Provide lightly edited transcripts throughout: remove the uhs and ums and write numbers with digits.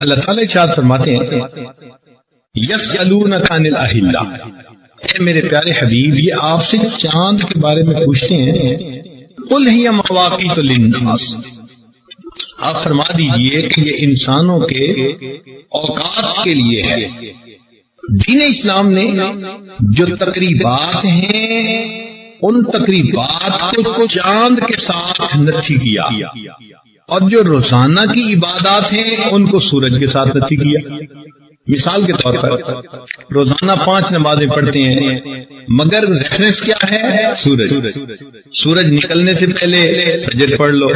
اللہ تعالیٰ ارشاد فرماتے ہیں یسألونک عن الاہلہ، اے میرے پیارے حبیب یہ آپ سے چاند کے بارے میں پوچھتے ہیں، قل ہی مواقیت للناس، آپ فرما دیجئے کہ یہ انسانوں کے اوقات کے لیے ہے۔ دین اسلام نے جو تقریبات ہیں ان تقریبات کو چاند کے ساتھ نتھی کیا، اور جو روزانہ کی عبادات ہیں ان کو سورج کے ساتھ نتھی کیا۔ مثال کے طور پر روزانہ 5 نمازیں پڑھتے ہیں، مگر ریفرنس کیا ہے؟ سورج۔ سورج نکلنے سے پہلے فجر پڑھ لو،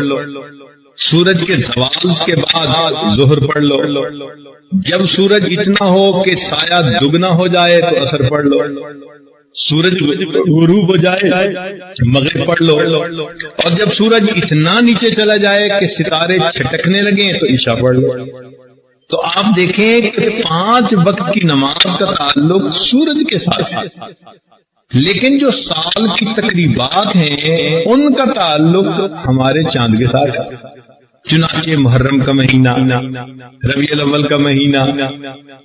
سورج کے زوال کے بعد ظہر پڑھ لو، جب سورج اتنا ہو کہ سایہ دگنا ہو جائے تو عصر پڑھ لو، سورج غروب ہو جائے مغرب پڑھ لو، اور جب سورج اتنا نیچے چلا جائے کہ ستارے چھٹکنے لگیں تو عشاء پڑھ لو۔ تو آپ دیکھیں کہ 5 وقت کی نماز کا تعلق سورج کے ساتھ ہے، لیکن جو سال کی تقریبات ہیں ان کا تعلق ہمارے چاند کے ساتھ ہے۔ چنانچہ محرم کا مہینہ، ربیع الاول کا مہینہ،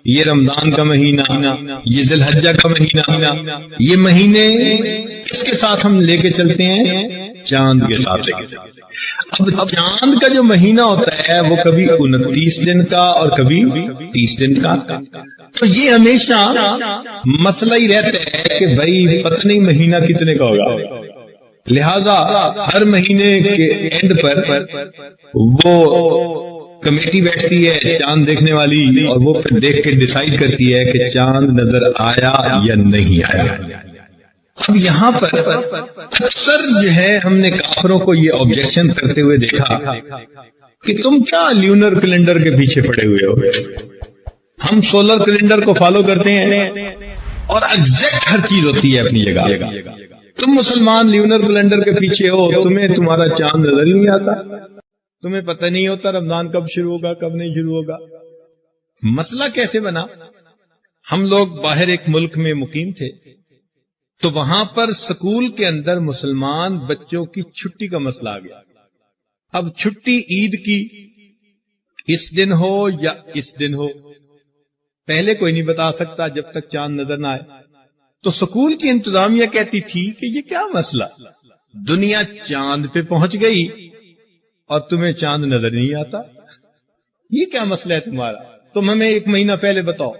یہ رمضان کا مہینہ، یہ ذی الحجہ کا مہینہ، یہ مہینے کس کے ساتھ ہم لے کے چلتے ہیں؟ چاند کے ساتھ لے کے چلتے ہیں۔ اب چاند کا جو مہینہ ہوتا ہے وہ کبھی 29 دن کا اور کبھی 30 دن کا، تو یہ ہمیشہ مسئلہ ہی رہتا ہے کہ بھائی پتہ نہیں مہینہ کتنے کا ہوگا، لہذا ہر مہینے کے اینڈ پر وہ کمیٹی بیٹھتی ہے چاند دیکھنے والی، اور وہ پھر دیکھ کے ڈیسائیڈ کرتی ہے کہ چاند نظر آیا یا نہیں آیا۔ اب یہاں پر اکثر جو ہے ہم نے کافروں کو یہ آبجیکشن کرتے ہوئے دیکھا کہ تم کیا لیونر کیلنڈر کے پیچھے پڑے ہوئے ہو، ہم سولر کیلنڈر کو فالو کرتے ہیں اور ایگزیکٹ ہر چیز ہوتی ہے اپنی جگہ، تم مسلمان لیونر کیلنڈر کے پیچھے ہو، تمہیں تمہارا چاند نظر ہی نہیں آتا، تمہیں پتہ نہیں ہوتا رمضان کب شروع ہوگا کب نہیں شروع ہوگا۔ مسئلہ کیسے بنا؟ ہم لوگ باہر ایک ملک میں مقیم تھے، تو وہاں پر سکول کے اندر مسلمان بچوں کی چھٹی کا مسئلہ آ گیا۔ اب چھٹی عید کی اس دن ہو یا اس دن ہو، پہلے کوئی نہیں بتا سکتا جب تک چاند نظر نہ آئے۔ تو سکول کی انتظامیہ کہتی تھی کہ یہ کیا مسئلہ، دنیا چاند پہ پہنچ گئی اور تمہیں چاند نظر نہیں آتا، یہ کیا مسئلہ ہے تمہارا، تم ہمیں 1 مہینہ پہلے بتاؤ۔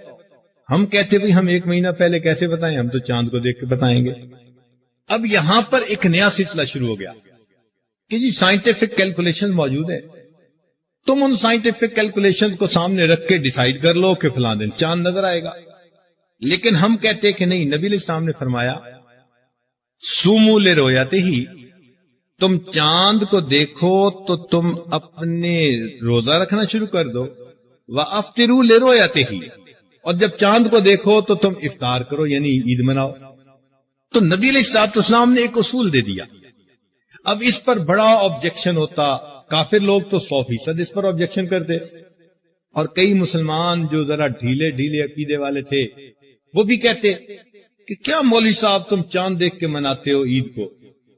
ہم کہتے بھی ہم 1 مہینہ پہلے کیسے بتائیں، ہم تو چاند کو دیکھ کے بتائیں گے۔ اب یہاں پر ایک نیا سلسلہ شروع ہو گیا کہ جی سائنٹیفک کیلکولیشن موجود ہے، تم ان سائنٹیفک کیلکولیشن کو سامنے رکھ کے ڈیسائیڈ کر لو کہ فلاں دن چاند نظر آئے گا۔ لیکن ہم کہتے کہ نہیں، نبی علیہ السلام نے فرمایا سومو لرؤیتہ، تم چاند کو دیکھو تو تم اپنے روزہ رکھنا شروع کر دو، وافطروا لرؤیتہ، اور جب چاند کو دیکھو تو تم افطار کرو یعنی عید مناؤ۔ تو نبی علیہ السلام نے ایک اصول دے دیا۔ اب اس پر بڑا آبجیکشن ہوتا، کافر لوگ تو 100% اس پر آبجیکشن کرتے، اور کئی مسلمان جو ذرا ڈھیلے عقیدے والے تھے وہ بھی کہتے کہ کیا مولوی صاحب تم چاند دیکھ کے مناتے ہو عید کو،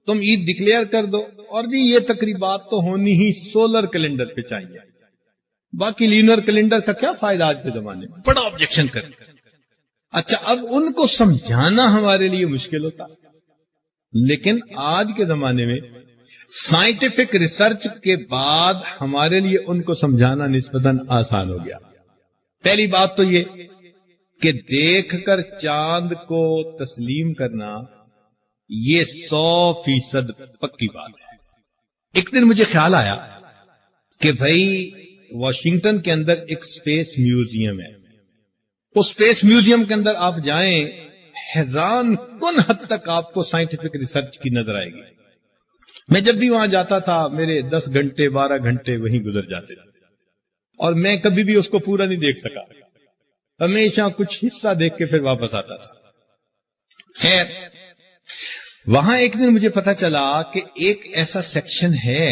تم عید ڈکلیئر کر دو، اور جی یہ تقریبات تو ہونی ہی سولر کیلنڈر پہ چاہیے، باقی لینر کیلنڈر کا کیا فائدہ آج کے زمانے میں، بڑا آبجیکشن کرتے۔ اچھا اب ان کو سمجھانا ہمارے لیے مشکل ہوتا، لیکن آج کے زمانے میں سائنٹیفک ریسرچ کے بعد ہمارے لیے ان کو سمجھانا نسبتاً آسان ہو گیا۔ پہلی بات تو یہ کہ دیکھ کر چاند کو تسلیم کرنا یہ 100% پکی بات ہے۔ ایک دن مجھے خیال آیا کہ بھائی واشنگٹن کے اندر ایک سپیس میوزیم ہے، اس سپیس میوزیم کے اندر آپ جائیں، حیران کن حد تک آپ کو سائنٹیفک ریسرچ کی نظر آئے گی۔ میں جب بھی وہاں جاتا تھا میرے 10 گھنٹے 12 گھنٹے وہیں گزر جاتے تھے، اور میں کبھی بھی اس کو پورا نہیں دیکھ سکا، ہمیشہ کچھ حصہ دیکھ کے پھر واپس آتا تھا۔ خیر وہاں ایک دن مجھے پتا چلا کہ ایک ایسا سیکشن ہے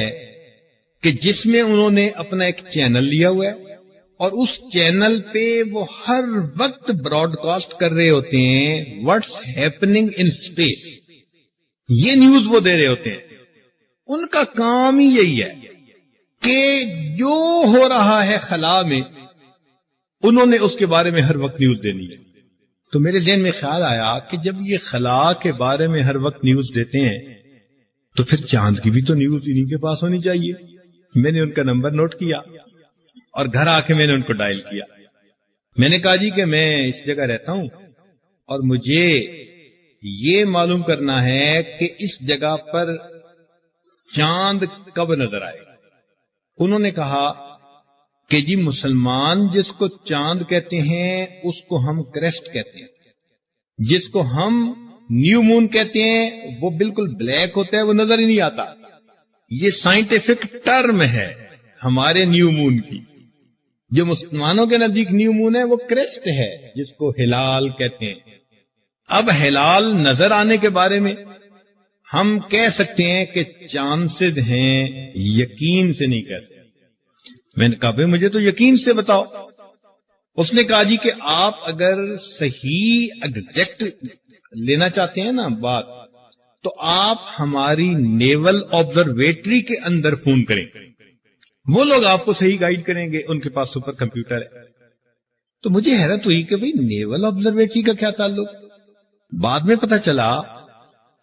کہ جس میں انہوں نے اپنا ایک چینل لیا ہوا ہے، اور اس چینل پہ وہ ہر وقت براڈ کاسٹ کر رہے ہوتے ہیں واٹس ہیپننگ ان اسپیس، یہ نیوز وہ دے رہے ہوتے ہیں۔ ان کا کام ہی یہی ہے کہ جو ہو رہا ہے خلا میں انہوں نے اس کے بارے میں ہر وقت نیوز دینی ہے۔ تو میرے ذہن میں خیال آیا کہ جب یہ خلا کے بارے میں ہر وقت نیوز دیتے ہیں تو پھر چاند کی بھی تو نیوز انہی کے پاس ہونی چاہیے۔ میں نے ان کا نمبر نوٹ کیا اور گھر آ کے میں نے ان کو ڈائل کیا۔ میں نے کہا جی کہ میں اس جگہ رہتا ہوں اور مجھے یہ معلوم کرنا ہے کہ اس جگہ پر چاند کب نظر آئے گا۔ انہوں نے کہا کہ جی مسلمان جس کو چاند کہتے ہیں اس کو ہم کریسٹ کہتے ہیں، جس کو ہم نیو مون کہتے ہیں وہ بالکل بلیک ہوتا ہے، وہ نظر ہی نہیں آتا۔ یہ سائنٹیفک ٹرم ہے ہمارے نیو مون کی۔ جو مسلمانوں کے نزدیک نیو مون ہے وہ کریسٹ ہے جس کو ہلال کہتے ہیں۔ اب ہلال نظر آنے کے بارے میں ہم کہہ سکتے ہیں کہ چانسز ہیں، یقین سے نہیں کہہ سکتے۔ میں نے کہا بھائی مجھے تو یقین سے بتاؤ۔ اس نے کہا جی کہ آپ اگر صحیح ایگزیکٹ لینا چاہتے ہیں نا بات، تو آپ ہماری نیول آبزرویٹری کے اندر فون کریں، وہ لوگ آپ کو صحیح گائیڈ کریں گے، ان کے پاس سپر کمپیوٹر ہے۔ تو مجھے حیرت ہوئی کہ بھئی نیول آبزرویٹری کا کیا تعلق؟ بعد میں پتہ چلا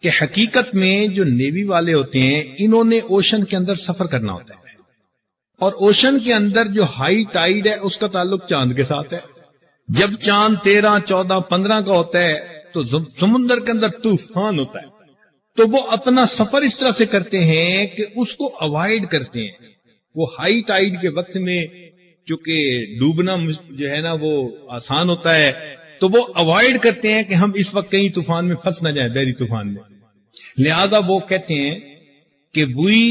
کہ حقیقت میں جو نیوی والے ہوتے ہیں انہوں نے اوشن کے اندر سفر کرنا ہوتا ہے، اور اوشن کے اندر جو ہائی ٹائیڈ ہے اس کا تعلق چاند کے ساتھ ہے۔ جب چاند 13، 14، 15 کا ہوتا ہے تو سمندر کے اندر طوفان ہوتا ہے، تو وہ اپنا سفر اس طرح سے کرتے ہیں کہ اس کو اوائڈ کرتے ہیں۔ وہ ہائی ٹائیڈ کے وقت میں چونکہ ڈوبنا جو ہے نا وہ آسان ہوتا ہے، تو وہ اوائڈ کرتے ہیں کہ ہم اس وقت کہیں طوفان میں پھنس نہ جائیں، بحری طوفان میں۔ لہذا وہ کہتے ہیں کہ we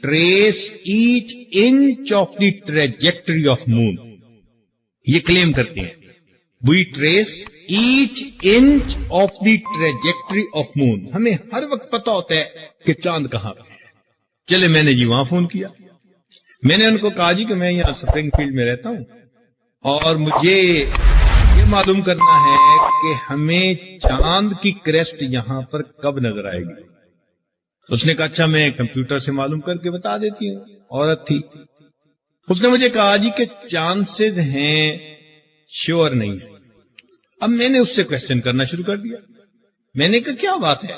trace each inch of the trajectory of moon, یہ کلیم کرتے ہیں we trace each inch of the trajectory of moon. ہمیں ہر وقت پتا ہوتا ہے کہ چاند کہاں پہ ہے۔ چلے میں نے جی وہاں فون کیا، میں نے ان کو کہا جی کہ میں یہاں سپرنگ فیلڈ میں رہتا ہوں اور مجھے یہ معلوم کرنا ہے کہ ہمیں چاند کی کریسٹ یہاں پر کب نظر آئے گی۔ اس نے کہا اچھا میں کمپیوٹر سے معلوم کر کے بتا دیتی ہوں۔ عورت تھی، اس نے مجھے کہا جی کہ چانسز ہیں، شیور نہیں ہے۔ اب میں نے اس سے کوسچن کرنا شروع کر دیا۔ میں نے کہا کیا بات ہے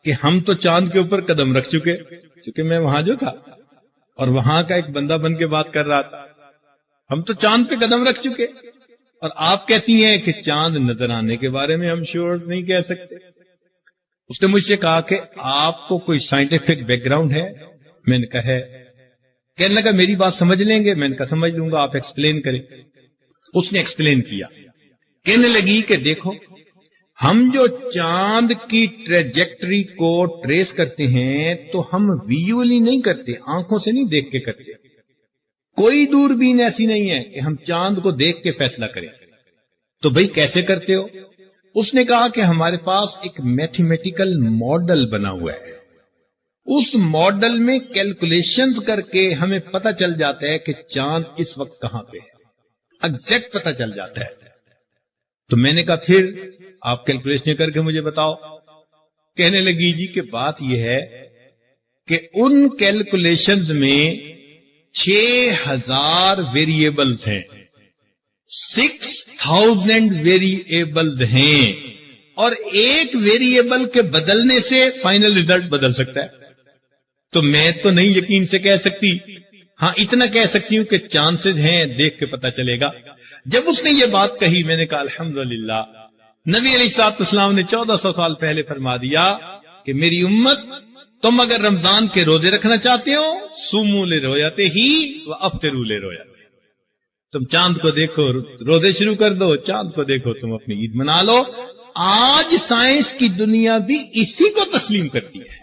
کہ ہم تو چاند کے اوپر قدم رکھ چکے، کیونکہ میں وہاں جو تھا اور وہاں کا ایک بندہ بن کے بات کر رہا تھا، ہم تو چاند پہ قدم رکھ چکے، اور آپ کہتی ہیں کہ چاند نظر آنے کے بارے میں ہم شیور نہیں کہہ سکتے۔ اس نے مجھ سے کہا کہ آپ کو کوئی سائنٹیفک بیک گراؤنڈ ہے؟ میں نے کہا ہے۔ کہنے لگا میری بات سمجھ لیں گے؟ میں نے کہا سمجھ لوں گا، آپ ایکسپلین کریں۔ اس نے ایکسپلین کیا، کہنے لگی کہ دیکھو ہم جو چاند کی ٹریجیکٹری کو ٹریس کرتے ہیں تو ہم ویژولی نہیں کرتے، آنکھوں سے نہیں دیکھ کے کرتے۔ کوئی دوربین ایسی نہیں ہے کہ ہم چاند کو دیکھ کے فیصلہ کریں۔ تو بھئی کیسے کرتے ہو؟ اس نے کہا کہ ہمارے پاس ایک میتھمیٹیکل ماڈل بنا ہوا ہے، اس ماڈل میں کیلکولیشنز کر کے ہمیں پتہ چل جاتا ہے کہ چاند اس وقت کہاں پہ ہے، ایگزیکٹ پتہ چل جاتا ہے۔ تو میں نے کہا پھر آپ کیلکولیشن کر کے مجھے بتاؤ۔ کہنے لگی جی کہ بات یہ ہے کہ ان کیلکولیشنز میں 6000 ویریبلز ہیں، 6000 ویریبلز ہیں، اور ایک ویریبل کے بدلنے سے فائنل ریزلٹ بدل سکتا ہے۔ تو میں تو نہیں یقین سے کہہ سکتی، ہاں اتنا کہہ سکتی ہوں کہ چانسز ہیں، دیکھ کے پتہ چلے گا۔ جب اس نے یہ بات کہی میں نے کہا الحمدللہ، نبی علیہ الصلوۃ والسلام نے 1400 سال پہلے فرما دیا کہ میری امت تم اگر رمضان کے روزے رکھنا چاہتے ہو سومو لے رویاتے ہی و افطروا لے رویاتے، تم چاند کو دیکھو روزے شروع کر دو، چاند کو دیکھو تم اپنی عید منا لو۔ آج سائنس کی دنیا بھی اسی کو تسلیم کرتی ہے۔